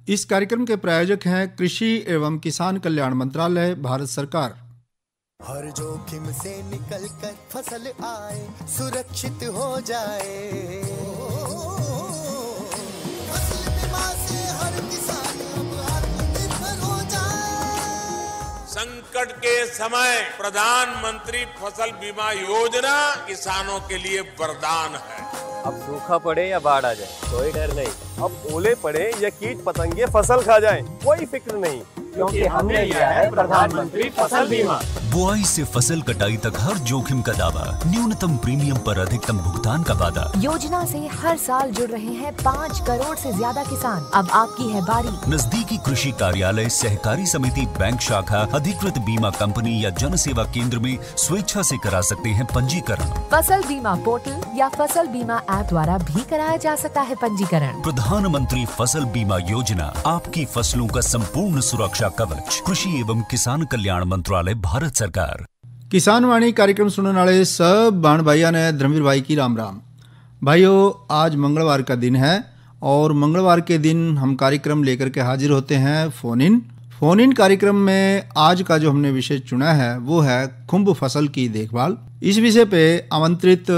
इस कार्यक्रम के प्रायोजक हैं कृषि एवं किसान कल्याण मंत्रालय, भारत सरकार। हर जोखिम से निकल कर फसल आए, सुरक्षित हो जाए। फसल बीमा से हर किसान अब आत्मनिर्भर हो जाए। संकट के समय प्रधानमंत्री फसल बीमा योजना किसानों के लिए वरदान है। अब सूखा पड़े या बाढ़ आ जाए कोई डर नहीं, अब ओले पड़े या कीट पतंगे फसल खा जाएं कोई फिक्र नहीं, क्योंकि हमने लिया है प्रधानमंत्री फसल बीमा। बुआई से फसल कटाई तक हर जोखिम का दावा, न्यूनतम प्रीमियम पर अधिकतम भुगतान का वादा। योजना से हर साल जुड़ रहे हैं 5 करोड़ से ज्यादा किसान। अब आपकी है बारी। नजदीकी कृषि कार्यालय, सहकारी समिति, बैंक शाखा, अधिकृत बीमा कंपनी या जन सेवा केंद्र में स्वेच्छा से करा सकते हैं पंजीकरण। फसल बीमा पोर्टल या फसल बीमा ऐप द्वारा भी कराया जा सकता है पंजीकरण। प्रधानमंत्री फसल बीमा योजना, आपकी फसलों का संपूर्ण सुरक्षा कवच। कृषि एवं किसान कल्याण मंत्रालय, भारत सरकार। किसान वाणी कार्यक्रम सुनने वाले सब बाण भाइयों ने धर्मवीर भाई की राम राम। भाइयों, आज मंगलवार का दिन है और मंगलवार के दिन हम कार्यक्रम लेकर के हाजिर होते हैं फोन इन कार्यक्रम में आज का जो हमने विषय चुना है वो है खुम्ब फसल की देखभाल। इस विषय पे आमंत्रित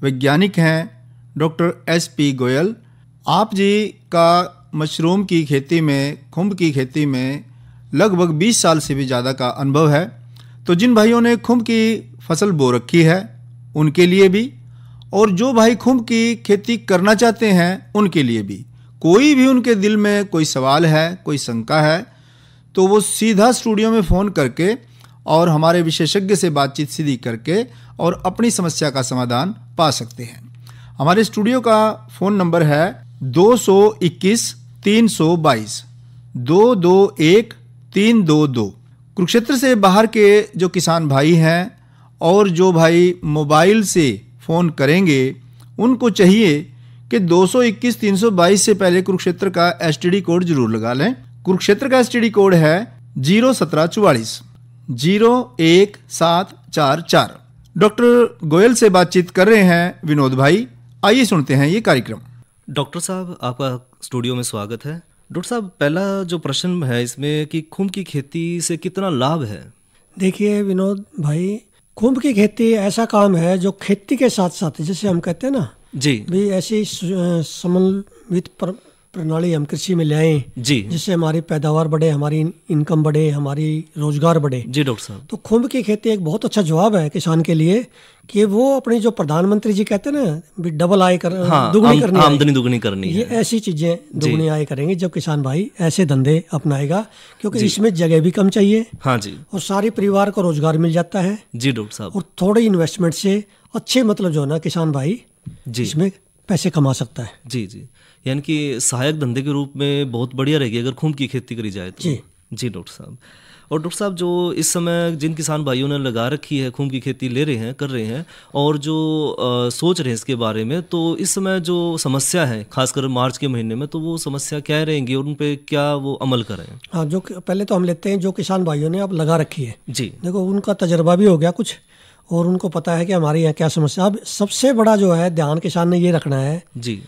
वैज्ञानिक हैं डॉक्टर SP गोयल। आप जी का मशरूम की खेती में, खुम्ब की खेती में लगभग 20 साल से भी ज़्यादा का अनुभव है। तो जिन भाइयों ने खुम्ब की फसल बो रखी है उनके लिए भी, और जो भाई खुम्ब की खेती करना चाहते हैं उनके लिए भी, कोई भी उनके दिल में कोई सवाल है, कोई शंका है, तो वो सीधा स्टूडियो में फ़ोन करके और हमारे विशेषज्ञ से बातचीत सीधी करके और अपनी समस्या का समाधान पा सकते हैं। हमारे स्टूडियो का फ़ोन नंबर है 221 322 221 322। कुरुक्षेत्र से बाहर के जो किसान भाई हैं और जो भाई मोबाइल से फ़ोन करेंगे उनको चाहिए कि 221 322 से पहले कुरुक्षेत्र का STD कोड जरूर लगा लें। कुरुक्षेत्र का STD कोड है 01744 01744। डॉक्टर गोयल से बातचीत कर रहे हैं विनोद भाई। आइए सुनते हैं ये कार्यक्रम। डॉक्टर साहब, आपका स्टूडियो में स्वागत है। डॉक्टर साहब, पहला जो प्रश्न है इसमें कि खुम्ब की खेती से कितना लाभ है? देखिए विनोद भाई, खुम्ब की खेती ऐसा काम है जो खेती के साथ साथ, जैसे हम कहते हैं ना जी, भी ऐसी समन्वित प्रणाली हम कृषि में ले आए जी, जिससे हमारी पैदावार बढ़े, हमारी इनकम बढ़े, हमारी रोजगार बढ़े। जी डॉक्टर साहब, तो खुम्ब की खेती एक बहुत अच्छा जवाब है किसान के लिए कि वो अपनी जो प्रधानमंत्री जी कहते हैं ना भी डबल आय कर, दुगनी करनी, आमदनी दुगनी करनी ये है। ऐसी चीजें दुगनी आय करेंगे जब किसान भाई ऐसे धंधे अपनाएगा, क्योंकि इसमें जगह भी कम चाहिए। हाँ जी, और सारे परिवार को रोजगार मिल जाता है। जी डॉक्टर साहब, और थोड़ी इन्वेस्टमेंट से अच्छे मतलब जो है ना किसान भाई जी इसमें पैसे कमा सकता है। जी जी, यानी कि सहायक धंधे के रूप में बहुत बढ़िया रहेगी अगर खुम्ब की खेती करी जाए तो। जी डॉक्टर साहब। और डॉक्टर साहब, जो इस समय जिन किसान भाइयों ने लगा रखी है, खुम्ब की खेती ले रहे हैं, कर रहे हैं, और जो सोच रहे हैं इसके बारे में, तो इस समय जो समस्या है खासकर मार्च के महीने में, तो वो समस्या क्या रहेंगी और उन पे क्या वो अमल करें? हाँ, जो पहले तो हम लेते हैं जो किसान भाइयों ने अब लगा रखी है। जी, देखो उनका तजर्बा भी हो गया कुछ और उनको पता है कि हमारे यहाँ क्या समस्या। अब सबसे बड़ा जो है ध्यान किसान ने ये रखना है जी,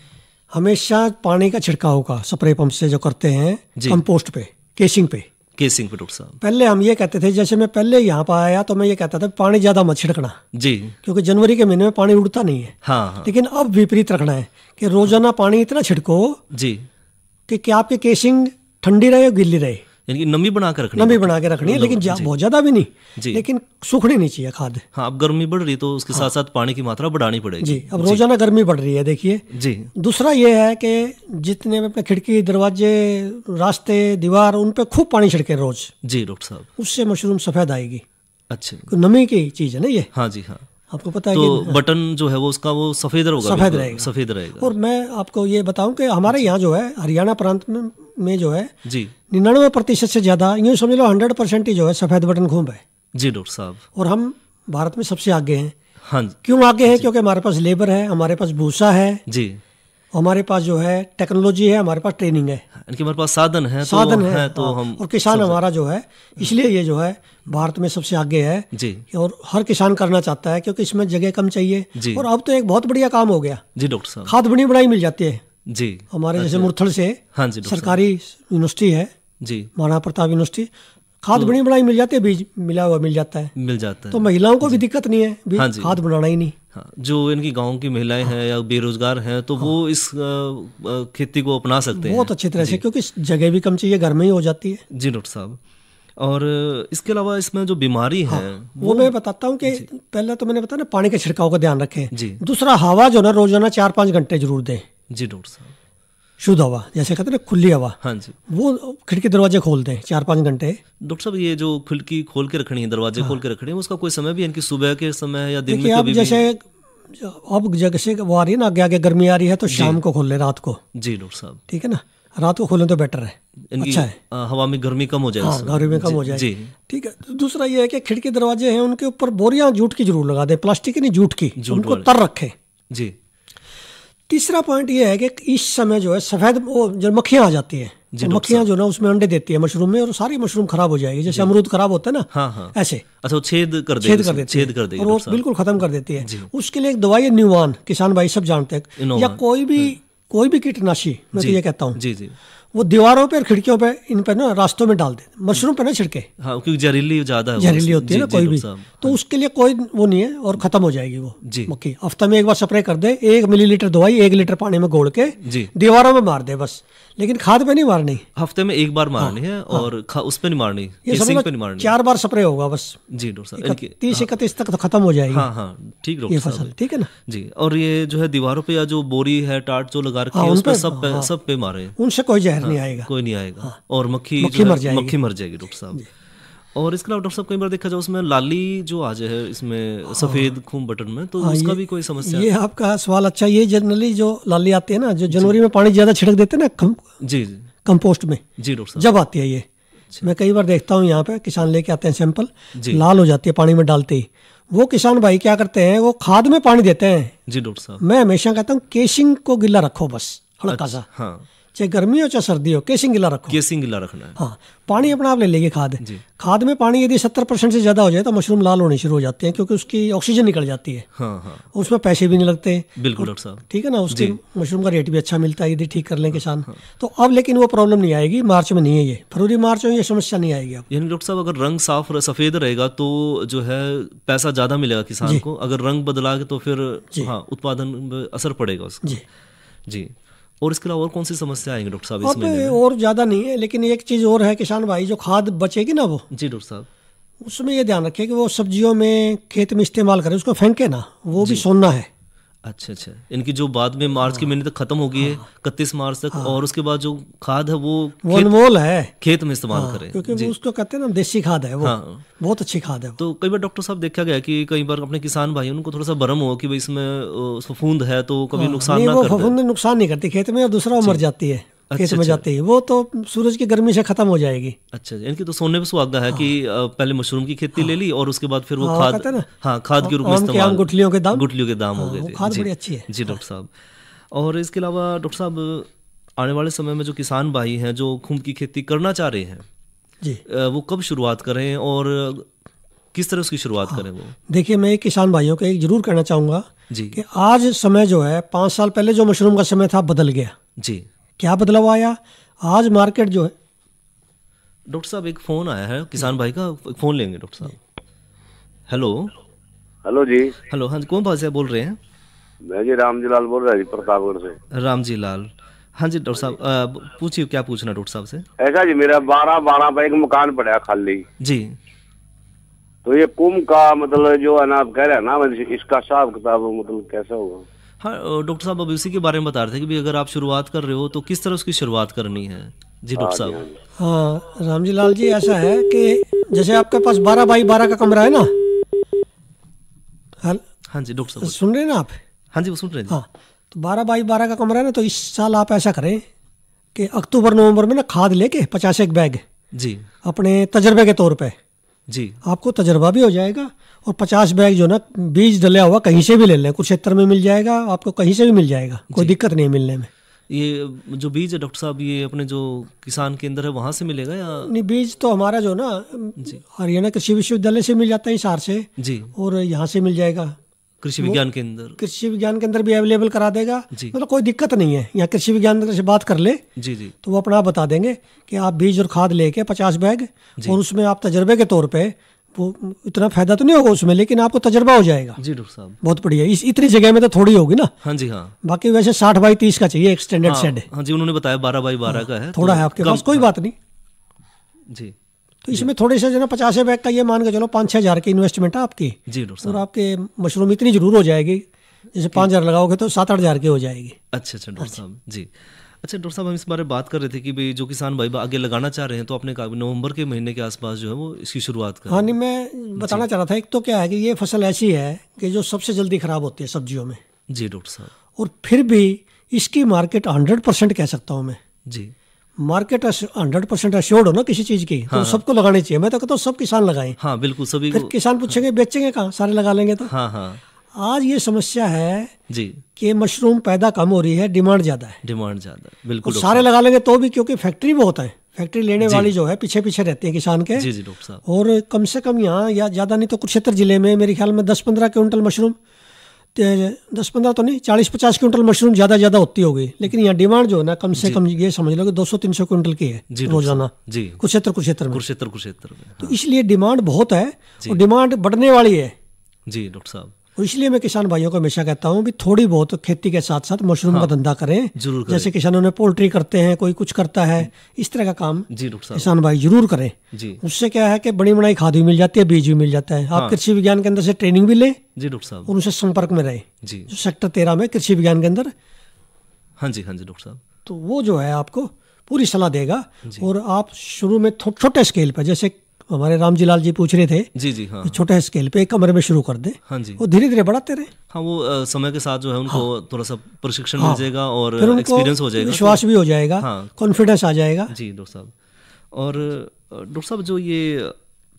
हमेशा पानी का छिड़काव का स्प्रे पंप से जो करते हैं कंपोस्ट पे, केसिंग पे डॉक्टर साहब। पहले हम ये कहते थे, जैसे मैं पहले यहाँ पर आया तो मैं ये कहता था पानी ज्यादा मत छिड़कना जी, क्योंकि जनवरी के महीने में पानी उड़ता नहीं है। हाँ। लेकिन अब विपरीत रखना है कि रोजाना पानी इतना छिड़को जी कि आपकी केसिंग ठंडी रहे और गिल्ली रहे, यानी कि नमी बना के रखनी है, लेकिन बहुत ज्यादा भी नहीं, लेकिन सूखनी नहीं चाहिए खाद। हाँ, अब गर्मी बढ़ रही तो उसके साथ साथ पानी की मात्रा बढ़ानी पड़ेगी। जी, अब रोजाना गर्मी बढ़ रही है देखिए जी। दूसरा ये है कि जितने अपने खिड़की, दरवाजे, रास्ते, दीवार, उन पे खूब पानी छिड़के रोज। जी डॉक्टर साहब, उससे मशरूम सफेद आएगी। अच्छा, नमी की चीज है ना ये। हाँ जी, हाँ, आपको पता है तो कि बटन जो है वो उसका वो सफेद रहेगा। और मैं आपको ये बताऊं कि हमारे यहाँ जो है हरियाणा प्रांत में जो है जी 99% से ज्यादा, यूँ समझ लो 100% ही जो है सफेद बटन खुम्ब है। जी डॉक्टर साहब, और हम भारत में सबसे आगे हैं। हाँ जी क्यों आगे है? क्योंकि हमारे पास लेबर है, हमारे पास भूसा है जी, हमारे पास जो है टेक्नोलॉजी है, हमारे पास ट्रेनिंग है, इनके हमारे पास साधन है तो हाँ, हम और किसान हमारा जो है, इसलिए ये जो है भारत में सबसे आगे है जी और हर किसान करना चाहता है क्योंकि इसमें जगह कम चाहिए। जी। और अब तो एक बहुत बढ़िया काम हो गया, जी डॉक्टर साहब खाद बनी बनाई मिल जाती है जी हमारे जैसे मुरथल से हाँ जी डॉक्टर सरकारी यूनिवर्सिटी है जी महाराणा प्रताप यूनिवर्सिटी, खाद बनी बनाई मिल जाती है, बीज मिला हुआ मिल जाता है, मिल जाता है। तो महिलाओं को भी दिक्कत नहीं है, हाँ बीज जी। खाद बनाना ही नहीं। हाँ, जो इनकी गांव की महिलाएं हैं या बेरोजगार हैं तो वो इस खेती को अपना सकते हैं बहुत अच्छी तरह से, क्योंकि जगह भी कम चाहिए, घर में ही हो जाती है। जी डॉक्टर साहब। और इसके अलावा इसमें जो बीमारी है वो मैं बताता हूँ कि पहले तो मैंने बताया ना, पानी के छिड़काव का ध्यान रखें। जी। दूसरा, हवा जो ना रोजाना 4-5 घंटे जरूर दें, जी डॉक्टर साहब, शुद्ध हवा, जैसे कहते हैं ना खुली हवा, हाँ जी वो खिड़की दरवाजे खोल दें 4-5 घंटे। डॉक्टर साहब, ये जो खिड़की खोल के रखनी है, दरवाजे खोल के रखने हैं, उसका कोई समय भी है? इनकी सुबह के समय या दिन में देखिए, अब कभी भी? जैसे अब जगह से वो आ रही है ना, आगे आगे गर्मी आ रही है, तो शाम को खोल लें, रात को। जी डॉक्टर साहब, ठीक है ना, रात को खोलें तो बेटर है, इनकी अच्छा है। हवा में गर्मी कम हो जाए, हाँ, गर्मी में कम हो जाए। ठीक है। दूसरा ये है कि खिड़की दरवाजे हैं उनके ऊपर बोरियां जूट की जरूर लगा दें, प्लास्टिक की नहीं, जूट की, उनको तर रखें। जी। तीसरा पॉइंट ये है कि इस समय जो है सफेद वो जो मक्खियां आ जाती है, मक्खियां जो ना उसमें अंडे देती है मशरूम में, और सारी मशरूम खराब हो जाएगी, जैसे अमरूद खराब होता है ना, हाँ हाँ ऐसे। अच्छा, छेद कर देती है और वो बिल्कुल खत्म कर देती है। उसके लिए एक दवाई है न्यूवान, किसान भाई सब जानते हैं, या कोई भी कीटनाशी, मैं तो ये कहता हूँ, जी जी, वो दीवारों पे और खिड़कियों पे, इन पे ना रास्तों में डाल दे, मशरूम पे ना छिड़के। हाँ, क्योंकि जहरीली ज्यादा है, जहरीली होती है ना कोई भी, तो उसके लिए कोई वो नहीं है और खत्म हो जाएगी वो मक्खी। हफ्ते में एक बार स्प्रे कर दे, 1 मिलीलीटर दवाई 1 लीटर पानी में घोल के दीवारों में मार दे बस, लेकिन खाद पे नहीं मारनी। हफ्ते में एक बार मारनी है और उस पे नहीं मारनी, केसिंग पे नहीं मारनी। 4 बार स्प्रे होगा बस। जी डॉक्टर साहब, 31 तक तो खत्म हो जाएगी। हाँ हाँ, ठीक डॉक्टर साहब, ठीक है ना जी। और ये जो है दीवारों पे या जो बोरी है, टाट जो लगा रखी है, उस पे सब पे मारे, उनसे कोई जहर नहीं आएगा, कोई नहीं आएगा, और मक्खी मर जाएगी डॉक्टर साहब। और इसके अलावा डॉक्टर साहब, कई बार देखा जाए उसमें लाली जो आ जाए है इसमें सफेद खून बटन में, तो उसका भी कोई समस्या? ये आपका सवाल अच्छा। ये जनरली जो लाली आती है ना, जो जनवरी में पानी ज्यादा छिड़क देते हैं ना जी कंपोस्ट में, जी डॉक्टर साहब, जब आती है ये, मैं कई बार देखता हूँ यहाँ पे किसान लेके आते हैं सैंपल, लाल हो जाती है पानी में डालते ही। वो किसान भाई क्या करते हैं, वो खाद में पानी देते हैं। जी डॉक्टर साहब, मैं हमेशा कहता हूँ केसिंग को गिला रखो बस, हल्का सा, हाँ, चाहे गर्मी हो चाहे सर्दी हो, केसिंग गिला रखो। केसिंग गिला रखना है। हाँ, पानी अपना आप ले लेगी खाद। खाद में पानी यदि 70% से ज्यादा हो जाए तो मशरूम लाल होने शुरू हो जाते हैं, क्योंकि उसकी ऑक्सीजन निकल जाती है। हाँ हाँ, उसमें पैसे भी नहीं लगते। बिल्कुल डॉक्टर साहब, ठीक है ना, उसकी मशरूम का रेट भी अच्छा मिलता है यदि ठीक कर लें किसान। तो अब लेकिन वो प्रॉब्लम नहीं आएगी, मार्च में नहीं है, ये फरवरी मार्च में ये समस्या नहीं आएगी अब। यानी डॉक्टर साहब, अगर रंग साफ सफेद रहेगा तो जो है पैसा ज्यादा मिलेगा किसान को, अगर रंग बदला तो फिर हाँ उत्पादन में असर पड़ेगा उसका। जी। और इसके अलावा और कौन सी समस्या आएंगी डॉक्टर साहब इसमें? और ज्यादा नहीं है, लेकिन एक चीज और है किसान भाई, जो खाद बचेगी ना वो, जी डॉक्टर साहब, उसमें ये ध्यान रखें कि वो सब्जियों में खेत में इस्तेमाल करें, उसको फेंके ना, वो भी सोना है। अच्छा अच्छा, इनकी जो बाद में मार्च के महीने तक खत्म हो गई है, 31 मार्च तक, और उसके बाद जो खाद है वो अनमोल है, खेत में इस्तेमाल करें, क्योंकि उसको कहते हैं ना देसी खाद है वो, बहुत अच्छी खाद है। तो कई बार डॉक्टर साहब देखा गया कि कई बार अपने किसान भाई उनको थोड़ा सा भरम हो कि भाई इसमें फफूंद है तो कभी नुकसान ना करे। फफूंद नुकसान नहीं करती खेत में, और दूसरा वो मर जाती है खेत में जाते ही, वो तो सूरज की गर्मी से खत्म हो जाएगी। अच्छा, इनकी तो सोने पे सुहागा है कि पहले मशरूम की खेती ले ली और उसके बाद फिर वो खाद के रूप में इस्तेमाल, गुठलियों के दाम हो गए थे। खाद बड़ी अच्छी है। जी डॉक्टर साहब। और इसके अलावा डॉक्टर साहब, आने वाले समय में जो किसान भाई हैं जो खूब की खेती करना चाह रहे हैं जी, वो कब शुरुआत करें और किस तरह उसकी शुरुआत करें? वो देखिए, मैं किसान भाइयों को एक जरूर कहना चाहूंगा कि आज समय जो है 5 साल पहले जो मशरूम का समय था बदल गया जी। क्या बदलाव आया? आज मार्केट जो है, डॉक्टर साहब एक फोन आया है किसान भाई का, फोन लेंगे डॉक्टर साहब। हेलो जी। हेलो, हाँ जी, कौन भाई साहब बोल रहे हैं? मैं जी रामजी लाल बोल रहा जी, प्रतापगढ़ से। रामजी लाल, हाँ जी डॉक्टर साहब, पूछिए क्या पूछना डॉक्टर साहब से। ऐसा जी, मेरा 12 पे एक मकान पड़ा खाली जी, तो ये कुंभ का मतलब जो है ना आप कह रहे हैं ना, इसका हिसाब किताब मतलब कैसा होगा? हाँ डॉक्टर साहब, अब इसी के बारे में बता रहे थे कि भी अगर आप शुरुआत कर रहे हो तो किस तरह उसकी शुरुआत करनी है। जी डॉक्टर साहब। हाँ रामजी लाल जी, ऐसा है कि जैसे आपके पास 12 बाई 12 का कमरा है ना। हाँ जी डॉक्टर साहब, सुन रहे हैं ना आप? हाँ जी, वो सुन रहे हैं। हाँ, तो 12 बाई 12 का कमरा है ना, तो इस साल आप ऐसा करें कि अक्टूबर नवंबर में ना खाद लेके 50 एक बैग जी अपने तजर्बे के तौर पे जी, आपको तजर्बा भी हो जाएगा। और 50 बैग जो ना बीज डला हुआ कहीं से भी ले लें, कुरुक्षेत्र में मिल जाएगा, आपको कहीं से भी मिल जाएगा, कोई दिक्कत नहीं मिलने में। ये जो बीज है डॉक्टर साहब, ये अपने जो किसान केंद्र है वहाँ से मिलेगा या? नहीं, बीज तो हमारा जो ना हरियाणा कृषि विश्वविद्यालय से मिल जाता है हिसार से जी, और यहाँ से मिल जाएगा कृषि विज्ञान केंद्र। कृषि विज्ञान केंद्र भी अवेलेबल करा देगा, मतलब कोई दिक्कत नहीं है। यहाँ कृषि विज्ञान केंद्र से बात कर ले जी जी, तो वो अपना आप बता देंगे कि आप बीज और खाद लेके 50 बैग, और उसमें आप तजर्बे के तौर पे, वो इतना फायदा तो नहीं होगा उसमें, लेकिन आपको तजर्बा हो जाएगा। जी डॉक्टर साहब, बहुत बढ़िया। इतनी जगह में तो थोड़ी होगी ना। हाँ जी, हाँ। बाकी वैसे 60 बाई 30 का चाहिए एक स्टैंडर्ड शेड। हाँ जी, उन्होंने बताया 12 बाई 12 का है, थोड़ा है आपके पास, कोई बात नहीं जी। तो इसमें थोड़े से जो ना 50 बैग का ये मान के चलो 5-6 हज़ार की इन्वेस्टमेंट है आपकी जी डॉक्टर साहब। और आपके मशरूम इतनी जरूर हो जाएगी, जैसे 5 हज़ार लगाओगे तो 7-8 हज़ार की हो जाएगी। अच्छा डॉक्टर साहब जी। अच्छा डॉक्टर साहब, हम इस बारे में बात कर रहे थे कि भाई जो किसान भाई आगे लगाना चाह रहे हैं तो आपने कहा नवंबर के महीने के आसपास जो है वो इसकी शुरुआत करें। हाँ नहीं, मैं बताना चाह रहा था, एक तो क्या है कि ये फसल ऐसी है कि जो सबसे जल्दी खराब होती है सब्जियों में। जी डॉक्टर साहब। और फिर भी इसकी मार्केट 100% कह सकता हूँ मैं जी, मार्केट 100% एश्योर्ड हो ना किसी चीज की, तो सबको लगानी चाहिए। मैं तो कहता हूँ सब किसान लगाएं। हाँ बिल्कुल, सभी फिर किसान पूछेंगे बेचेंगे कहाँ, सारे लगा लेंगे तो। हाँ हाँ आज ये समस्या है जी कि मशरूम पैदा कम हो रही है, डिमांड ज्यादा है। डिमांड ज्यादा है, बिल्कुल। सारे लगा लेंगे तो भी, क्योंकि फैक्ट्री बहुत है, फैक्ट्री लेने वाली जो है पीछे पीछे रहते हैं किसान के। जी जी डॉक्टर साहब। और कम से कम यहाँ या ज्यादा नहीं तो कुरुक्षेत्र जिले में मेरे ख्याल में 10-15 क्विंटल मशरूम, 10-15 तो नहीं 40-50 क्विंटल मशरूम ज्यादा होती होगी, लेकिन यहाँ डिमांड जो है ना कम से कम ये समझ लो कि 200-300 क्विंटल की है रोजाना जी, कुरुक्षेत्र में। कुरुक्षेत्र तो इसलिए डिमांड बहुत है और डिमांड बढ़ने वाली है। जी डॉक्टर साहब। और इसलिए मैं किसान भाइयों को हमेशा कहता हूँ भी थोड़ी बहुत खेती के साथ साथ मशरूम का धंधा करें। जैसे किसानों ने पोल्ट्री करते हैं, कोई कुछ करता है, इस तरह का काम किसान भाई जरूर करें। उससे क्या है कि बड़ी बनाई खाद भी मिल जाती है, बीज भी मिल जाता है। आप कृषि विज्ञान के अंदर से ट्रेनिंग भी लें जी डॉक्टर साहब, और उनसे संपर्क में रहे जो सेक्टर 13 में कृषि विज्ञान के अंदर। हाँ जी डॉक्टर साहब। तो वो जो है आपको पूरी सलाह देगा। और आप शुरू में छोटे स्केल पर, जैसे हमारे रामजी लाल जी पूछ रहे थे, जी जी हाँ, छोटे स्केल पे एक कमरे में शुरू कर दे। हाँ जी, वो धीरे धीरे बढ़ाते रहे। हाँ, वो समय के साथ जो है उनको थोड़ा सा प्रशिक्षण मिल जाएगा और एक्सपीरियंस हो जाएगा, विश्वास भी हो जाएगा, कॉन्फिडेंस आ जाएगा। जी डॉक्टर साहब। और डॉक्टर साहब, जो ये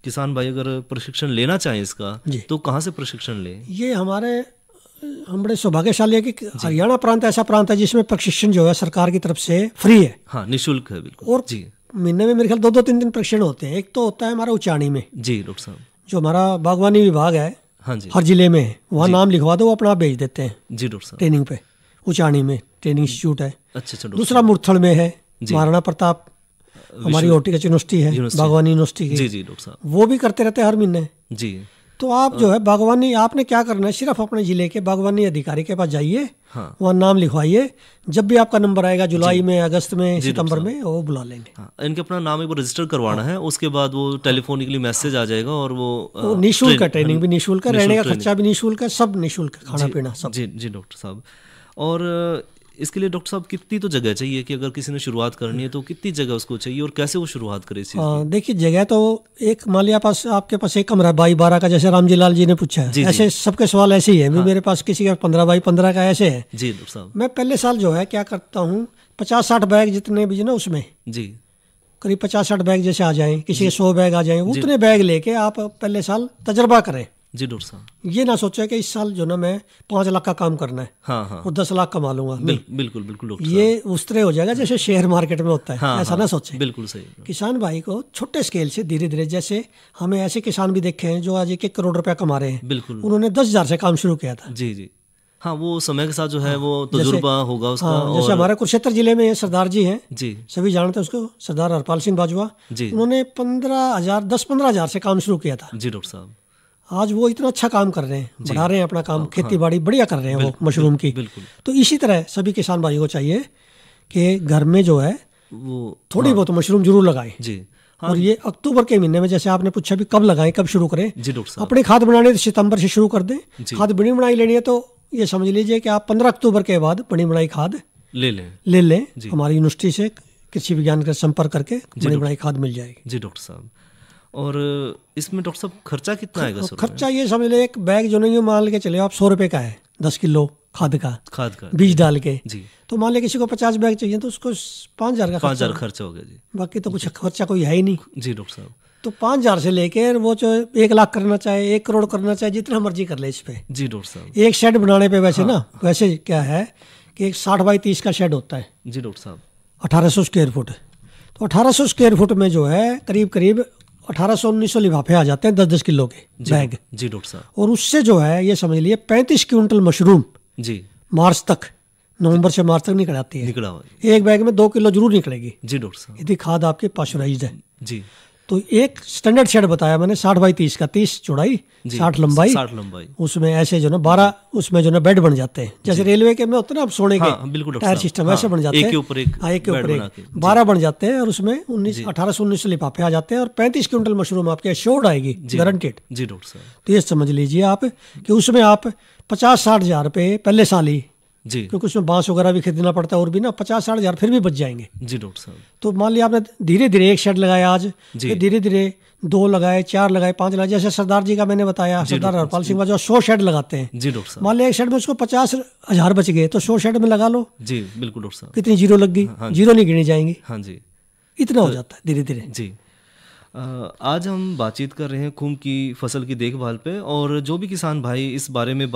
किसान भाई अगर प्रशिक्षण लेना चाहें इसका, तो कहाँ से प्रशिक्षण लें? ये हम बड़े सौभाग्यशाली है कि हरियाणा प्रांत ऐसा प्रांत है जिसमें प्रशिक्षण जो है सरकार की तरफ से फ्री है। हाँ, निःशुल्क है बिल्कुल। और जी महीने में मेरे ख्याल 2-3 दिन प्रशिक्षण होते हैं। एक तो होता है हमारा उचानी में, जी डॉक्टर साहब, जो हमारा बागवानी विभाग है, हाँ जी, हर जिले में है, वहाँ नाम लिखवा दो, वो अपना भेज देते हैं जी डॉक्टर साहब ट्रेनिंग पे। उचानी में ट्रेनिंग इंस्टीट्यूट है। अच्छा। दूसरा मुरथल में है, महाराणा प्रताप हमारी हॉर्टिकल्चर यूनिवर्सिटी है, बागवानी यूनिवर्सिटी की। जी जी डॉक्टर साहब, वो भी करते रहते हैं हर महीने। जी। तो आप जो है बागवानी, आपने क्या करना है, सिर्फ अपने जिले के बागवानी अधिकारी के पास जाइए, वहाँ नाम लिखवाइए। जब भी आपका नंबर आएगा जुलाई में, अगस्त में, सितंबर में, वो बुला लेंगे। हाँ, इनके अपना नाम एक बार रजिस्टर करवाना है, उसके बाद वो टेलीफोनिकली मैसेज आ जाएगा और वो निःशुल्क है, ट्रेनिंग भी निःशुल्क है, रहने का खर्चा भी निःशुल्क है, सब निःशुल्क, खाना पीना सब। जी जी डॉक्टर साहब। और इसके लिए डॉक्टर साहब कितनी तो जगह चाहिए कि अगर किसी ने शुरुआत करनी है तो कितनी जगह उसको चाहिए और कैसे वो शुरुआत करे? देखिए जगह तो एक मान लिया आपके पास एक कमरा 22-12 का, जैसे रामजी लाल जी ने पूछा है, ऐसे सबके सवाल ऐसे ही है। मेरे पास किसी का 15x15 का ऐसे है। जी डॉक्टर साहब। मैं पहले साल जो है क्या करता हूँ, 50-60 बैग जितने भी ना उसमें जी करीब 50-60 बैग जैसे आ जाएं, किसी के 100 बैग आ जाएं, उतने बैग लेके आप पहले साल तजर्बा करें। जी डॉक्टर साहब। ये ना सोचे कि इस साल जो ना मैं 5 लाख का काम करना है, हाँ, और 10 लाख कमा लूंगा। बिल्कुल डॉक्टर साहब, ये उस तरह हो जाएगा जैसे शेयर मार्केट में होता है, ऐसा ना सोचे। बिल्कुल सही। किसान भाई को छोटे स्केल से धीरे धीरे, जैसे हमें ऐसे किसान भी देखे हैं जो आज 1 करोड़ रुपया कमा रहे हैं। बिल्कुल। उन्होंने 10,000 से काम शुरू किया था। जी जी हाँ, वो समय के साथ जो है वो तजुर्बा होगा उसका। जैसे हमारे कुरुक्षेत्र जिले में सरदार जी हैं, जी सभी जानते हैं उसको, सरदार हरपाल सिंह बाजवा। उन्होंने 10-15 हज़ार से काम शुरू किया था। जी डॉक्टर साहब। आज वो इतना अच्छा काम कर रहे हैं, बढ़ा रहे हैं अपना काम, खेती बाड़ी बढ़िया कर रहे हैं वो मशरूम की। तो इसी तरह सभी किसान भाइयों को चाहिए कि घर में जो है वो थोड़ी बहुत मशरूम जरूर लगाएं। जी। और ये अक्टूबर के महीने में, जैसे आपने पूछा भी कब लगाएं, कब शुरू करें। जी डॉक्टर साहब। अपनी खाद बनानी तो सितंबर से शुरू कर दें। खाद बनी बनाई लेनी है तो ये समझ लीजिए कि आप 15 अक्टूबर के बाद बनी बनाई खाद ले लें। हमारी यूनिवर्सिटी से कृषि विज्ञान का संपर्क करके बनी बनाई खाद मिल जाएगी। जी डॉक्टर साहब। और इसमें डॉक्टर साहब खर्चा कितना आएगा? खर्चा ये समझ ले, एक बैग जो नहीं मान के चले आप 100 रुपए का है, 10 किलो खाद का बीज डाल के। जी। तो मान ले किसी को 50 बैग चाहिए तो उसको 5,000 का 5,000 खर्चा हो गया जी। बाकी तो कुछ खर्चा कोई है ही नहीं। जी डॉक्टर साहब। तो 5,000 से लेकर वो जो 1 लाख करना चाहे, 1 करोड़ करना चाहे, जितना मर्जी कर ले इस पे। जी डॉक्टर साहब। एक शेड बनाने पे वैसे ना, वैसे क्या है कि एक 60 बाई 30 का शेड होता है। जी डॉक्टर साहब। 1800 स्क्वायर फुट। तो 1800 स्क्वायर फुट में जो है करीब करीब 1800-1900 लिफाफे आ जाते हैं 10-10 किलो के बैग। जी डॉक्टर साहब। और उससे जो है ये समझ लिए 35 क्विंटल मशरूम जी मार्च तक, नवंबर से मार्च तक निकल आती है। निकला एक बैग में 2 किलो जरूर निकलेगी। जी डॉक्टर साहब। यदि खाद आपकी पाश्चराइज्ड है। जी। तो एक स्टैंडर्ड शेड बताया मैंने 60 बाई 30 का, 30 चौड़ाई 60 लंबाई। 60 लंबाई। उसमें ऐसे जो ना 12 उसमें जो ना बेड बन जाते हैं, जैसे रेलवे के में होते हैं ना अब सोने के टायर सिस्टम, ऐसे बन जाते हैं। एक के ऊपर एक। एक के ऊपर एक 12 बन जाते हैं और उसमें 1800-1900 लिफाफे आ जाते हैं और 35 क्विंटल मशरूम आपके एश्योर्ड आएगी, गारंटेड। जी डॉक्टर साहब। तो ये समझ लीजिए आप कि उसमें आप 50-60 हज़ार रुपये पहले साल ही, जी, क्योंकि उसमें बांस वगैरह भी खरीदना पड़ता है और भी ना 50-60 हज़ार फिर भी बच जाएंगे। जी डॉक्टर साहब। तो मान लिया आपने धीरे धीरे एक शेड लगाया आज, फिर धीरे धीरे 2 लगाए, 4 लगाए, 5 लगाए, जैसे सरदार जी का मैंने बताया, सरदार हरपाल सिंह जो 100 शेड लगाते हैं। जी डॉक्टर साहब। मान लिया एक शेड में उसको 50 हज़ार बच गए तो 100 शेड में लगा लो। जी बिल्कुल डॉक्टर साहब। कितनी जीरो लग गई? जीरो नहीं गिनी जाएंगी। हाँ जी, इतना हो जाता है धीरे धीरे। जी। आज हम बातचीत कर रहे हैं खूम की फसल की देखभाल पे, और जो भी किसान भाई इस बारे में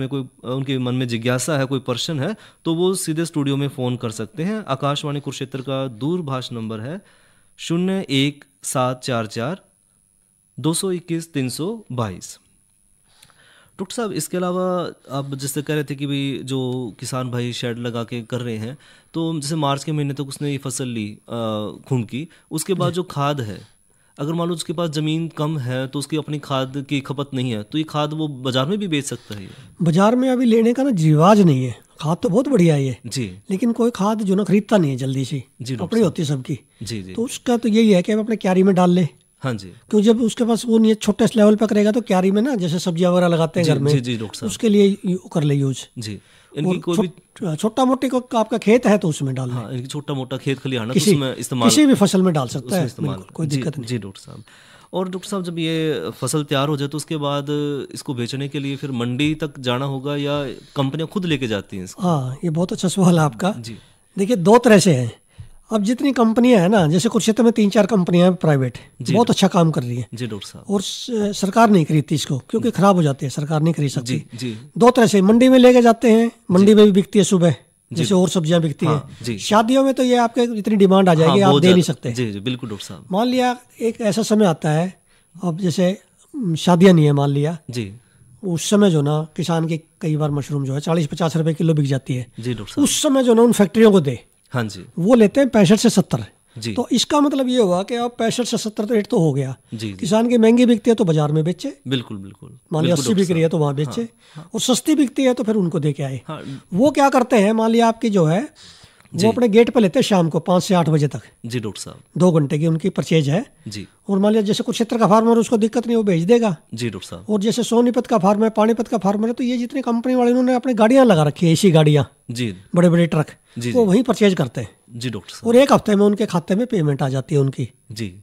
कोई उनके मन में जिज्ञासा है, कोई प्रश्न है, तो वो सीधे स्टूडियो में फ़ोन कर सकते हैं। आकाशवाणी कुरुक्षेत्र का दूरभाष नंबर है 01744 221 322। डॉक्टर साहब, इसके अलावा आप जैसे कह रहे थे कि भाई जो किसान भाई शेड लगा के कर रहे हैं, तो जैसे मार्च के महीने तक उसने ये फसल ली खूम की, उसके बाद जो खाद है, अगर मान लो उसके पास ज़मीन कम है तो उसकी अपनी खाद की खपत नहीं है, तो ये खाद वो बाजार में भी बेच सकता है? बाजार में अभी लेने का ना रिवाज नहीं है। खाद तो बहुत बढ़िया है जी, लेकिन कोई खाद जो ना खरीदता नहीं है जल्दी से, अपनी होती है सबकी। जी जी। तो उसका तो यही है कि अपने क्यारी में डाल ले। हाँ जी। क्यों जब उसके पास वो नहीं छोटे लेवल पर करेगा तो क्यारी में ना, जैसे सब्जियां वगैरह लगाते हैं घर में, जी डॉक्टर साहब, उसके लिए कर ले यूज। जी। इनकी कोई भी छोटा मोटी को आपका खेत है तो उसमें डाल, हाँ, इनकी छोटा मोटा खेत खलिहान है तो उसमें इस्तेमाल, किसी भी फसल में डाल सकता है, कोई दिक्कत नहीं। जी डॉक्टर साहब। और डॉक्टर साहब, जब ये फसल तैयार हो जाए तो उसके बाद इसको बेचने के लिए फिर मंडी तक जाना होगा या कंपनियां खुद लेके जाती हैं इसको? हाँ, ये बहुत अच्छा सवाल है आपका। जी। देखिए 2 तरह से है। अब जितनी कंपनियां हैं ना, जैसे कुरुक्षेत्र में 3-4 कंपनियां हैं प्राइवेट, बहुत अच्छा काम कर रही है। जी डॉक्टर साहब। और सरकार नहीं खरीदती इसको, क्योंकि खराब हो जाती है, सरकार नहीं खरीद सकती। जी। 2 तरह से मंडी में लेके जाते हैं, मंडी में भी बिकती है सुबह, जैसे और सब्जियां बिकती है। शादियों में तो ये आपके इतनी डिमांड आ जाएगी, आप दे नहीं सकते। जी जी बिल्कुल डॉक्टर साहब। मान लिया एक ऐसा समय आता है, अब जैसे शादियां नहीं है मान लिया जी, उस समय जो ना किसान की कई बार मशरूम जो है 40-50 रुपए किलो बिक जाती है। जी डॉक्टर साहब। उस समय जो ना उन फैक्ट्रियों को दे, हाँ जी, वो लेते हैं 65 से 70। जी। तो इसका मतलब ये हुआ कि अब 65 से 70 रेट तो हो गया। जी। किसान की महंगी बिकती है तो बाजार में बेचे, बिल्कुल बिल्कुल। मान लिया 80 बिक रही है तो वहाँ बेचे, और सस्ती बिकती है तो फिर उनको दे के आए। वो क्या करते हैं, मान लिया आपकी जो है वो अपने गेट पे लेते हैं शाम को 5 से 8 बजे तक। जी डॉक्टर साहब। 2 घंटे की उनकी परचेज है। जी। और मान लिया जैसे कुरुक्षेत्र का फार्मर, उसको दिक्कत नहीं, वो भेज देगा। जी डॉक्टर साहब। और जैसे सोनीपत का फार्मर है, पानीपत का फार्मर है, तो ये जितने कंपनी वाले उन्होंने अपनी गाड़ियां लगा रखी है, ऐसी गाड़ियां, जी, बड़े बड़े ट्रक, जी, वो वहीं परचेज करते हैं। जी डॉक्टर साहब। और 1 हफ्ते में उनके खाते में पेमेंट आ जाती है उनकी। जी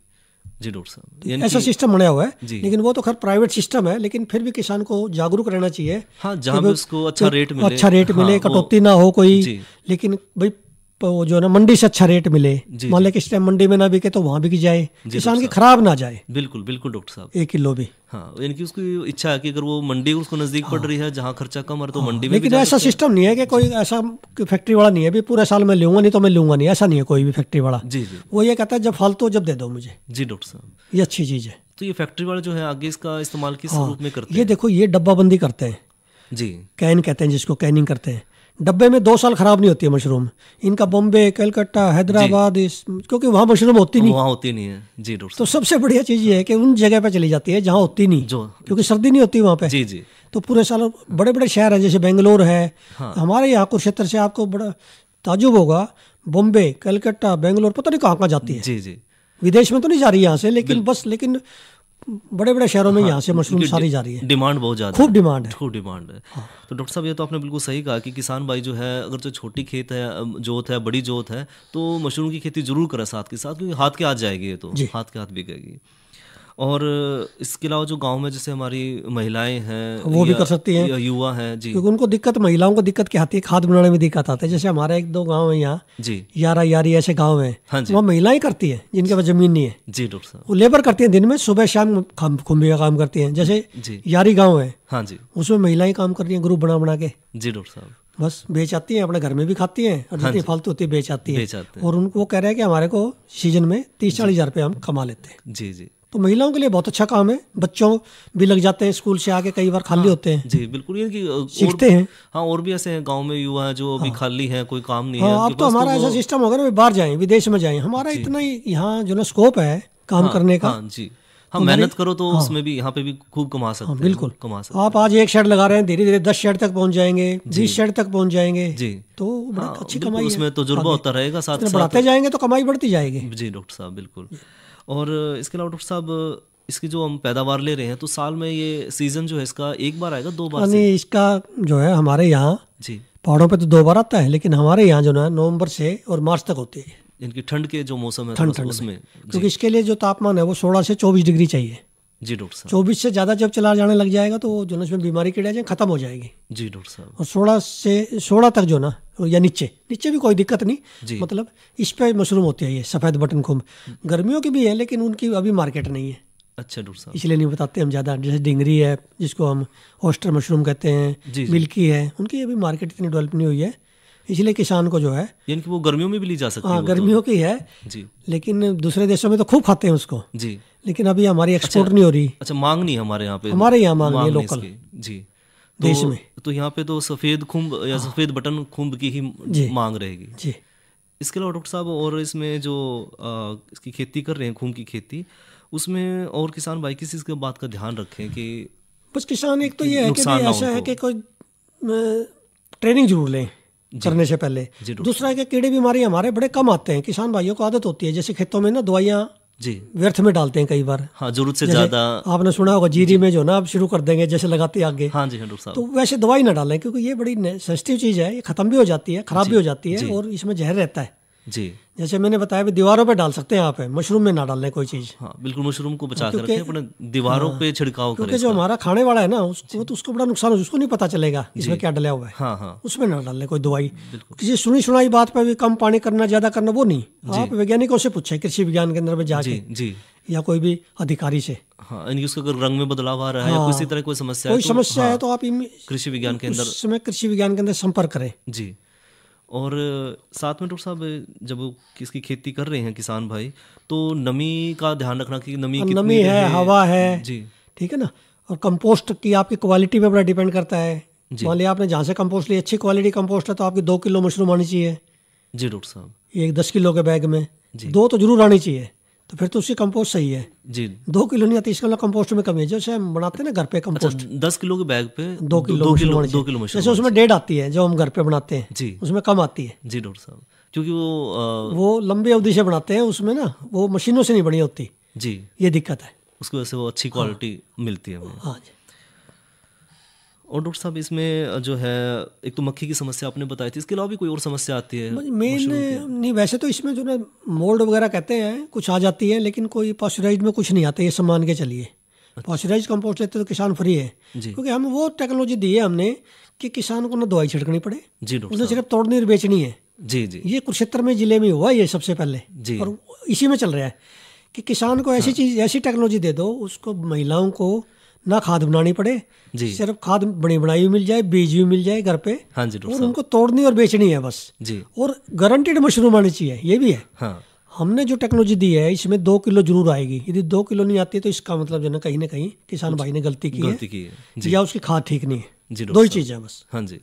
जी डॉक्टर साहब। ऐसा सिस्टम बनाया हुआ है, लेकिन वो तो खैर प्राइवेट सिस्टम है, लेकिन फिर भी किसान को जागरूक रहना चाहिए। हाँ, जहाँ भी उसको अच्छा रेट मिले, कटौती ना हो कोई, लेकिन भाई वो जो ना मंडी से अच्छा रेट मिले। मान लिया किस टाइम मंडी में ना बिके तो वहाँ बिक जाए, किसान की खराब ना जाए। बिल्कुल बिल्कुल डॉक्टर साहब। 1 किलो भी। हाँ, इनकी उसकी इच्छा है कि अगर वो मंडी उसको नजदीक पड़ रही है, जहाँ खर्चा कम है तो मंडी में। लेकिन ऐसा सिस्टम नहीं है कि कोई ऐसा फैक्ट्री वाला नहीं है भी पूरे साल में लूंगा नहीं तो मैं लूंगा नहीं, ऐसा नहीं है कोई भी फैक्ट्री वाला। जी जी। वो ये कहता है जब फालतू जब दे दो मुझे। जी डॉक्टर साहब, ये अच्छी चीज है। तो ये फैक्ट्री वाले जो है आगे इसका इस्तेमाल किस रूप में करते हैं? ये देखो, ये डब्बाबंदी करते हैं जी, कैन कहते हैं जिसको, कैनिंग करते हैं। डब्बे में 2 साल खराब नहीं होती है मशरूम। इनका बॉम्बे, कलकत्ता, हैदराबाद, क्योंकि वहाँ मशरूम होती नहीं, वहाँ होती नहीं है। जी डॉक्टर। तो सबसे बढ़िया चीज़ ये है कि उन जगह पे चली जाती है जहाँ होती नहीं, क्योंकि सर्दी नहीं होती वहाँ पे। जी जी। तो पूरे साल बड़े बड़े शहर हैं, जैसे बेंगलोर है, हमारे यहाँ कुरुक्षेत्र से आपको बड़ा ताजुब होगा, बॉम्बे, कलकत्ता, बेंगलोर, पता नहीं कहाँ जाती है। जी जी। विदेश में तो नहीं जा रही यहाँ से, लेकिन बड़े बड़े शहरों में यहाँ से मशरूम सारी जा रही है। डिमांड बहुत ज़्यादा, खूब डिमांड है, खूब डिमांड है। तो डॉक्टर साहब, ये तो आपने बिल्कुल सही कहा कि किसान भाई जो है, अगर जो छोटी खेत है, जोत है, बड़ी जोत है, तो मशरूम की खेती जरूर करें साथ के साथ, क्योंकि हाथ के हाथ जाएगी, ये तो हाथ के हाथ बिकेगी। और इसके अलावा जो गांव में जैसे हमारी महिलाएं हैं वो भी कर सकती हैं, युवा हैं जी, क्योंकि उनको दिक्कत, महिलाओं को दिक्कत क्या आती है, खाद बनाने में दिक्कत आता है। जैसे हमारे 1-2 गांव है यहाँ जी, यारी ऐसे गांव हैं, वहाँ महिलाएं करती हैं जिनके पास जमीन नहीं है जी डॉक्टर साहब, वो लेबर करती हैं दिन में, सुबह शाम खुम्बी का काम करती हैं। जैसे यारी गाँव है, हाँ जी, उसमें महिलाएं काम कर रही हैं ग्रुप बना के जी डॉक्टर साहब, बस बेच आती हैं, अपने घर में भी खाती हैं और जितनी फालतू होती है बेच आती है। और उनको वो कह रहे हैं कि हमारे को सीजन में 30-40 हज़ार रुपये हम कमा लेते हैं। जी जी, तो महिलाओं के लिए बहुत अच्छा काम है, बच्चों भी लग जाते हैं, स्कूल से आके कई बार खाली होते हैं जी, बिल्कुल, ये कि सीखते हैं। हाँ, और भी ऐसे हैं गांव में युवा हैं जो अभी खाली हैं, कोई काम नहीं है। अब तो हमारा ऐसा सिस्टम होगा ना, बाहर जाएं, विदेश में जाएं, हमारा इतना ही यहाँ जो ना स्कोप है काम करने का। जी हाँ, मेहनत करो तो उसमें भी, यहाँ पे भी खूब कमा सकते हैं। बिल्कुल कमा सकते। आप आज 1 शेड लगा रहे हैं, धीरे धीरे 10 शेड तक पहुंच जाएंगे, 20 शेड तक पहुंच जाएंगे जी, तो बड़ी अच्छी कमाई है। उसमें तजुर्बा होता रहेगा, साथ बढ़ाते जाएंगे तो कमाई बढ़ती जाएगी। जी डॉक्टर साहब, बिल्कुल। और इसके अलावा डॉक्टर साहब, इसकी जो हम पैदावार ले रहे हैं तो साल में ये सीजन जो है इसका 1 बार आएगा, 2 बार? नहीं, इसका जो है हमारे यहाँ जी पहाड़ों पे तो 2 बार आता है, लेकिन हमारे यहाँ जो ना नवंबर से और मार्च तक होती है, इनकी ठंड के जो मौसम है ठंड उसमें, क्योंकि इसके लिए जो तापमान है वो 16 से 24 डिग्री चाहिए जी डॉक्टर साहब। 24 से ज्यादा जब चला जाने लग जाएगा तो जो ना इसमें बीमारी कीड़े जाए खत्म हो जाएगी जी डॉक्टर साहब। और 16 तक जो ना, या नीचे भी कोई दिक्कत नहीं, मतलब इस पे मशरूम होती है ये सफेद बटन खुम्ब। गर्मियों की भी है लेकिन उनकी अभी मार्केट नहीं है। अच्छा डॉक्टर साहब, इसलिए नहीं बताते हम ज्यादा। जैसे डिंगरी है जिसको हम ऑस्टर मशरूम कहते हैं, मिल्की है, उनकी अभी मार्केट इतनी डेवलप नहीं हुई है, इसलिए किसान को जो है, यानी कि वो गर्मियों में भी ली जा सकती है। हाँ, गर्मियों की है जी, लेकिन दूसरे देशों में तो खूब खाते हैं उसको जी, लेकिन अभी हमारी एक्सपोर्ट नहीं हो रही। अच्छा, मांग नहीं हमारे यहाँ पे? हमारे यहाँ मांग नहीं है लोकल जी, देश में। तो यहाँ पे तो सफेद खुम्ब या सफेद बटन खुम्ब की ही मांग रहेगी जी। इसके अलावा डॉक्टर साहब, और इसमें जो इसकी खेती कर रहे हैं, खुम्ब की खेती, उसमें और किसान भाई किस चीज़ बात का ध्यान रखें कि बस किसान एक तो ये है कि ऐसा है कि कोई ट्रेनिंग जरूर लें करने से पहले। दूसरा है कि कीड़े बीमारी हमारे बड़े कम आते हैं, किसान भाइयों को आदत होती है, जैसे खेतों में ना दवाइयाँ जी व्यर्थ में डालते हैं कई बार। हाँ, जरूरत से ज्यादा। आपने सुना होगा जीरी में जो ना अब शुरू कर देंगे जैसे लगाते आगे। हाँ जी, डॉक्टर साहब। तो वैसे दवाई ना डालें, क्योंकि ये बड़ी सेंसिटिव चीज है, ये खत्म भी हो जाती है, खराब भी हो जाती है, और इसमें जहर रहता है जी। जैसे मैंने बताया भी दीवारों पे डाल सकते हैं आप, मशरूम में ना डालने कोई चीज। हाँ, बिल्कुल, मशरूम को बचा कर रखें, अपने दीवारों पे छिड़काव करें, क्योंकि जो हमारा खाने वाला है ना उसको तो उसको बड़ा नुकसान हो, उसको नहीं पता चलेगा इसमें क्या डला हुआ है। हाँ हाँ, उसमें ना डालने कोई दवाई। किसी सुनी सुनाई बात पर भी कम पानी करना, ज्यादा करना, वो नहीं। आप वैज्ञानिकों से पूछे, कृषि विज्ञान केंद्र में जाके जी, या कोई भी अधिकारी से। हाँ, उसका अगर रंग में बदलाव आ रहा है, किसी तरह कोई समस्या है तो आप कृषि विज्ञान केंद्र संपर्क करें जी। और साथ में डॉक्टर साहब, जब इसकी खेती कर रहे हैं किसान भाई, तो नमी का ध्यान रखना कि नमी है, हवा है जी, ठीक है ना। और कंपोस्ट की आपकी क्वालिटी पे बड़ा डिपेंड करता है। मान लिया आपने जहाँ से कंपोस्ट ली, अच्छी क्वालिटी कंपोस्ट है तो आपकी 2 किलो मशरूम आनी चाहिए जी डॉक्टर साहब। एक 10 किलो के बैग में 2 तो जरूर आनी चाहिए, तो फिर तो उसकी कंपोस्ट सही है जी। 2 किलो नहीं, 30 किलो कंपोस्ट में कमी है। जैसे हम बनाते हैं ना घर पे कंपोस्ट। अच्छा, 10 किलो के बैग पे 2 किलो मशरूम, जैसे उसमें 1.5 आती है जो हम घर पे बनाते हैं जी, उसमें कम आती है जी डॉक्टर साहब, क्योंकि वो लंबी अवधि से बनाते हैं, उसमें ना वो मशीनों से नहीं बनी होती जी, ये दिक्कत है। उसकी वजह से वो अच्छी क्वालिटी मिलती है। हाँ जी। और डॉक्टर साहब, इसमें जो है एक तो मक्खी की समस्या आपने बताई थी, इसके अलावा भी कोई और समस्या आती है? मेन नहीं, वैसे तो इसमें जो ना मोल्ड वगैरह कहते हैं कुछ आ जाती है, लेकिन कोई पास्चराइज्ड में कुछ नहीं आता, ये सम्मान के चलिए। पास्चराइज्ड कंपोस्ट लेते तो किसान फ्री है, क्योंकि हमें वो टेक्नोलॉजी दी है हमने कि किसान को ना दवाई छिड़कनी पड़े जी, उसने सिर्फ तोड़नी और बेचनी है जी जी। ये कुरुक्षेत्र में जिले में हुआ ये सबसे पहले जी, और इसी में चल रहा है कि किसान को ऐसी चीज, ऐसी टेक्नोलॉजी दे दो उसको, महिलाओं को ना खाद बनानी पड़े जी, सिर्फ खाद बनी बनाई भी मिल जाए, बीज भी मिल जाए घर पे। हाँ जी, और उनको तोड़नी और बेचनी है बस जी, और गारंटीड मशरूम आनी चाहिए, ये भी है। हाँ। हमने जो टेक्नोलॉजी दी है इसमें 2 किलो जरूर आएगी। यदि 2 किलो नहीं आती है तो इसका मतलब जो ना कहीं किसान भाई ने गलती की है या उसकी खाद ठीक नहीं है जी। 2 ही चीज है बस। हाँ जी,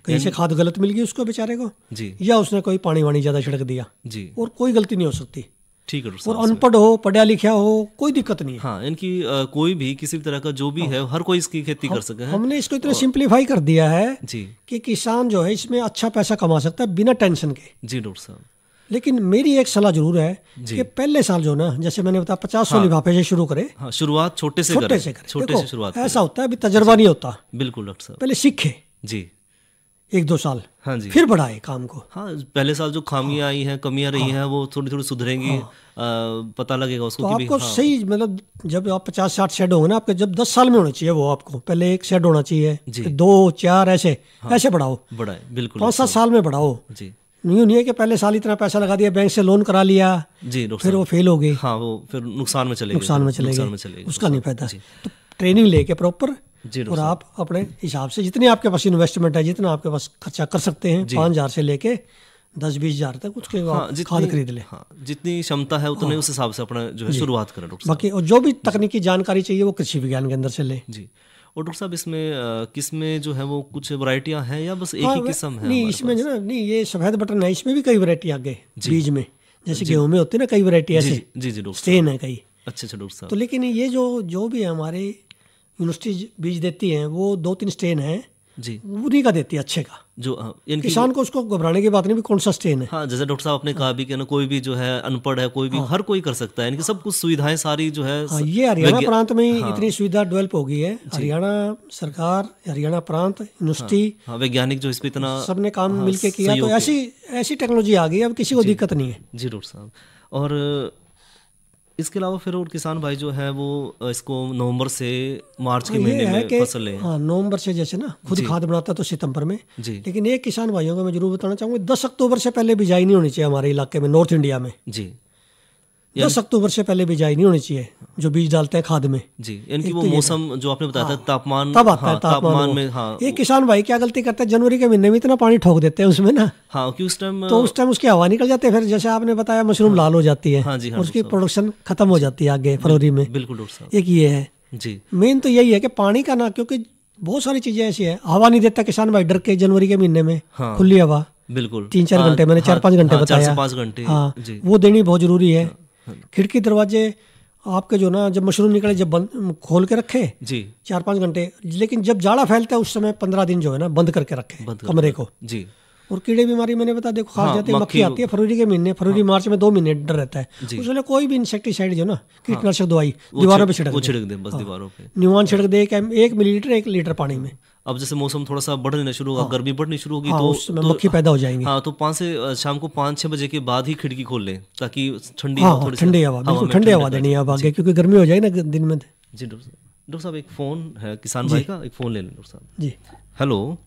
कहीं से खाद गलत मिल गई उसको बेचारे को जी, या उसने कोई पानी वानी ज्यादा छिड़क दिया जी, और कोई गलती नहीं हो सकती। ठीक है। और अनपढ़ हो, पढ़ा लिखा हो, कोई दिक्कत नहीं है। हाँ, इनकी कोई भी किसी भी तरह का जो भी है, हर कोई इसकी खेती कर सके। हमने इसको इतना सिंप्लीफाई कर दिया है जी कि किसान जो है इसमें अच्छा पैसा कमा सकता है बिना टेंशन के जी डॉक्टर साहब। लेकिन मेरी एक सलाह जरूर है कि पहले साल जो ना, जैसे मैंने बताया 50 लिफाफे से शुरू करे। हाँ, शुरुआत छोटे से करें। छोटे से शुरुआत। ऐसा होता है, अभी तजर्बा नहीं होता। बिल्कुल डॉक्टर साहब, पहले सीखे जी। 1-2 साल, हाँ जी, फिर बढ़ाए काम को। हाँ, पहले साल जो खामियां आई हैं, कमियां रही हैं, वो थोड़ी थोड़ी सुधरेंगी, पता लगेगा उसको तो आपको सही, मतलब जब आप 50-60 शेड होंगे ना आपके, जब 10 साल में होने चाहिए वो, आपको पहले 1 शेड होना चाहिए, 2-4 ऐसे बढ़ाओ, बढ़ाए, बिल्कुल 5-7 साल में बढ़ाओ जी। नहीं है कि पहले साल इतना पैसा लगा दिया, बैंक से लोन करा लिया जी, फिर वो फेल हो गई, हाँ, वो फिर नुकसान में चले गए, उसका नहीं फायदा। तो ट्रेनिंग लेके प्रॉपर, और आप अपने हिसाब से जितनी आपके पास इन्वेस्टमेंट है, जितना आपके पास खर्चा कर सकते हैं, 5,000 से लेके 10-20 हज़ार तक उसके खाद खरीद ले, जितनी क्षमता है उतने उस हिसाब से अपना जो है शुरुआत करें। बाकी और जो भी तकनीकी जानकारी चाहिए वो कृषि विज्ञान के अंदर से ले जी। और डॉक्टर साहब, इसमें किसमें जो है वो कुछ वैरायटियां हैं या बस एक ही किस्म है? नहीं, इसमें जो ना, नहीं, ये सफेद बटन है, इसमें भी कई वैरायटी आ गए बीज में, जैसे गेहूं में होती है ना कई वैरायटी ऐसे जी जी स्टेन है कई। अच्छा डॉक्टर साहब। तो लेकिन ये जो भी है हमारे यूनिवर्सिटी बीज देती हैं, वो 2-3 स्टेन है जी, उन्हीं का देती है अच्छे का, जो किसान को उसको घबराने की बात नहीं भी कौन सा स्टेन है। हाँ, जैसे डॉक्टर साहब आपने कहा भी कि ना, कोई भी जो है अनपढ़ है, कोई भी हर कोई कर सकता है, इनकी सब कुछ सुविधाएं सारी जो है। हाँ, ये हरियाणा प्रांत में इतनी सुविधा डेवलप हो गई है, हरियाणा सरकार, हरियाणा प्रांत यूनिवर्सिटी, वैज्ञानिक जो इस पे इतना सबने काम मिलके किया, तो ऐसी टेक्नोलॉजी आ गई, अब किसी को दिक्कत नहीं है जी डॉक्टर साहब। और इसके अलावा फिर और किसान भाई जो है वो इसको नवंबर से मार्च के महीने में फसल लें। हाँ, नवंबर से जैसे ना खुद खाद बनाता तो सितंबर में जी। लेकिन एक किसान भाइयों को मैं जरूर बताना चाहूँगा, 10 अक्टूबर से पहले बिजाई नहीं होनी चाहिए हमारे इलाके में, नॉर्थ इंडिया में जी। 10 अक्टूबर से पहले बिजाई नहीं होनी चाहिए जो बीज डालते हैं खाद में जी। यानी वो मौसम जो आपने बताया था, तापमान तब आता है, तापमान में। हाँ, एक किसान भाई क्या गलती करता है, जनवरी के महीने में इतना पानी ठोक देते हैं उसमें ना, हाँ, कि उस टाइम उसकी हवा निकल जाती है, फिर जैसे आपने बताया मशरूम लाल हो जाती है, उसकी प्रोडक्शन खत्म हो जाती है आगे फरवरी में। बिल्कुल डॉक्टर साहब, एक ये है जी। मेन तो यही है कि पानी का ना, क्योंकि बहुत सारी चीजें ऐसी है, हवा नहीं देता किसान भाई डर के जनवरी के महीने में, खुली हवा बिल्कुल 3-4 घंटे, मैंने 4-5 घंटे बताया, 5 घंटे, हाँ, वो देनी बहुत जरूरी है। खिड़की दरवाजे आपके जो ना, जब मशरूम निकले जब बंद खोल के रखे जी 4-5 घंटे, लेकिन जब जाड़ा फैलता है उस समय 15 दिन जो है ना बंद करके रखे कमरे को जी। और कीड़े बीमारी मैंने बता, देखो खास जाती है, मक्खी आती है फरवरी के महीने, फरवरी मार्च में 2 महीने डर रहता है, उसमें कोई भी इंसेक्टिसाइड जो ना, कीटनाशक दवाई दीवारों पे छिड़क दे, बस दीवारों पे न्यूआन छिड़क दे 1 मिलीलीटर 1 लीटर पानी में। अब जैसे मौसम थोड़ा सा बढ़ना शुरू होगा, गर्मी बढ़नी शुरू होगी, तो मक्खी पैदा हो जाएंगी। हाँ, तो 5 से शाम को 5-6 बजे के बाद ही खिड़की खोल लें, ताकि ठंडी हवा, बिल्कुल ठंडी हवा देनी है अब आगे, क्योंकि गर्मी हो जाएगी ना दिन में जी। डॉक्टर साहब, एक फोन है किसान भाई का, एक फोन ले लें डॉक्टर साहब जी। हेलो,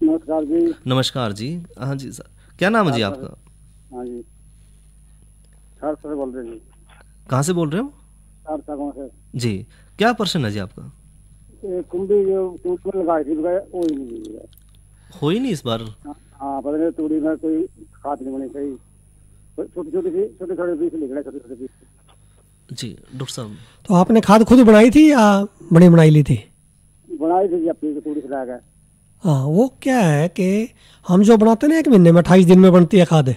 नमस्कार जी। नमस्कार जी। हाँ जी सर, क्या नाम है जी आपका? हाँ जी, सहरसा से बोल रहे हैं। कहाँ से बोल रहे हो? सहरसा से जी। क्या प्रश्न है जी आपका? कुंडी जो लगाई थी हो ही नहीं इस बार। हाँ, पता नहीं तूड़ी में कोई खाद नहीं बनी सही, छोटे बीज निकले, छोटे बीज जी। डॉक्टर साहब, तो आपने खाद खुद बनाई थी या बड़ी बनाई ली थी? बनाई थी अपनी, तूड़ी से लाया। हाँ, वो क्या है कि हम जो बनाते हैं ना 1 महीने में 28 दिन में बनती है खाद,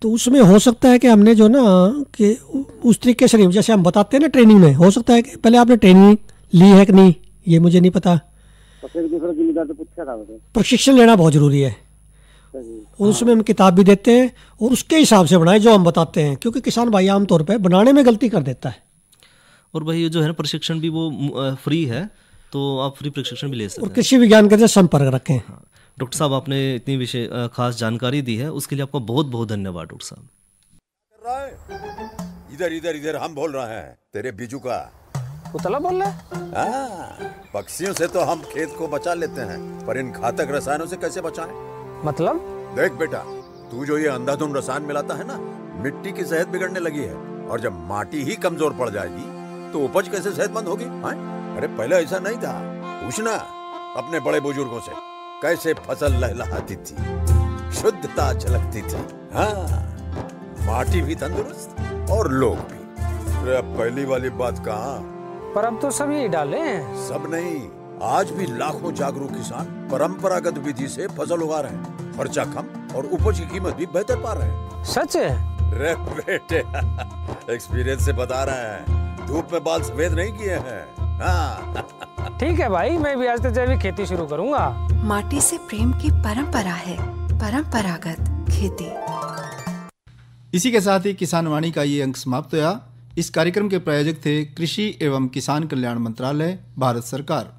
तो उसमें हो सकता है कि हमने जो ना कि उस तरीके से नहीं, जैसे हम बताते हैं ना ट्रेनिंग में, हो सकता है कि पहले आपने ट्रेनिंग ली है कि नहीं, ये मुझे नहीं पता, तो फिर दूसरा जिम्मेदार तो पूछा था। प्रशिक्षण लेना बहुत जरूरी है, और उसमें हम किताब भी देते हैं, और उसके हिसाब से बनाए जो हम बताते हैं, क्योंकि किसान भाई आमतौर पर बनाने में गलती कर देता है। और भाई जो है ना, प्रशिक्षण भी वो फ्री है, तो आप फ्री प्रशिक्षण भी ले सकते हैं, और कृषि विज्ञान के साथ संपर्क रखें। हाँ। डॉक्टर साहब, आपने इतनी विषय खास जानकारी दी है, उसके लिए आपका बहुत बहुत धन्यवाद डॉक्टर साहब। इधर इधर इधर हम बोल रहे हैं तेरे बीजू का पुतला बोल रहा है। पक्षियों से तो हम खेत को बचा लेते हैं, पर इन घातक रसायनों से कैसे बचाएं? मतलब? देख बेटा, तू जो ये अंधाधुंध रसायन मिलाता है ना, मिट्टी की सेहत बिगड़ने लगी है, और जब माटी ही कमजोर पड़ जाएगी तो उपज कैसे सेहतमंद होगी? अरे पहले ऐसा नहीं था, पूछना अपने बड़े बुजुर्गों से, कैसे फसल लहलहाती थी, शुद्धता झलकती थी। हाँ, माटी भी तंदुरुस्त और लोग भी। अरे पहली वाली बात कहाँ, पर अब तो सब यही डाले हैं। सब नहीं, आज भी लाखों जागरूक किसान परंपरागत विधि से फसल उगा रहे हैं, खर्चा कम और उपज की कीमत भी बेहतर पा रहे हैं। सच है? रे बेटे, एक्सपीरियंस से बता रहे हैं, धूप में बाल सफेद नहीं किए हैं। हाँ। ठीक है भाई, मैं भी आज से जैविक खेती शुरू करूंगा। माटी से प्रेम की परंपरा है, परंपरागत खेती। इसी के साथ ही किसान वाणी का ये अंक समाप्त हुआ। इस कार्यक्रम के प्रायोजक थे कृषि एवं किसान कल्याण मंत्रालय, भारत सरकार।